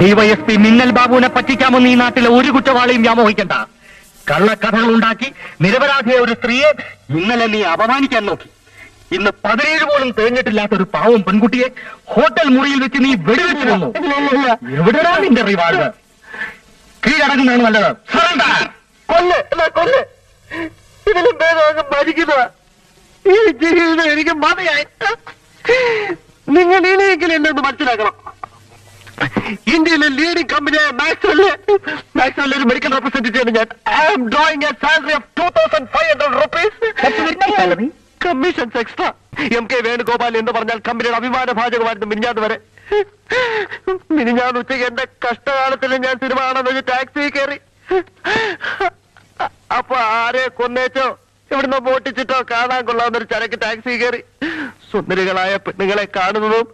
DYSP മിന്നൽ ബാബുവിനെ പറ്റിക്കാമെന്ന് ഈ നാട്ടിലെ ഒരു കുറ്റവാളിയും വ്യാമോഹിക്കണ്ട. കള്ളക്കഥകൾ ഉണ്ടാക്കി നിരപരാധിയെ ഒരു സ്ത്രീയെ ഇന്നലെ നീ അപമാനിക്കാൻ നോക്കി. ഇന്ന് 17 പോലും തേഞ്ഞിട്ടില്ലാത്ത ഒരു പാവം പെൺകുട്ടിയെ ഹോട്ടൽ മുറിയിൽ വെച്ച് നീ വെടിവെച്ചു വന്നു. എവിടെയാ നിന്റെ റിവാൾവർ? കീഴടങ്ങുന്നതാണ് നല്ലത്. കൊല്ല് ഇതിലും ഭേദം മരിക്കുന്നതാ. ഈ ജീവിതം എനിക്ക് മതിയായി. നിങ്ങൾ ഇനിയെങ്കിലും എന്നെ ഒന്ന് മനസ്സിലാക്കണം. ഇന്ത്യയിലെ ലീഡിംഗ് കമ്പനിയായ മാക്സ്വെല്ലിൽ ഒരു മെഡിക്കൽ റെപ്രസെന്റേറ്റീവ് ഞാൻ. I am drawing a salary of 2500 rupees. Commissions extra. MK Venugopal എന്ന് പറഞ്ഞാൽ കമ്പനിയുടെ അഭിമാന ഭാജകമായിരുന്നു മിനിഞ്ഞാന്ന് വരെ. മിനിഞ്ഞാന്ന് ഉച്ചയ്ക്ക് എന്റെ കഷ്ടകാലത്തിൽ ഞാൻ സിനിമ കാണാൻ ടാക്സി കയറി. അപ്പൊ ആരെ കൊന്നേച്ചോ ഇവിടുന്ന് മോട്ടിച്ചിട്ടോ കാണാൻ കൊള്ളാവുന്നൊരു ചരക്ക് ടാക്സി കയറി. സുന്ദരികളായ പെണ്ണുങ്ങളെ കാണുന്നതും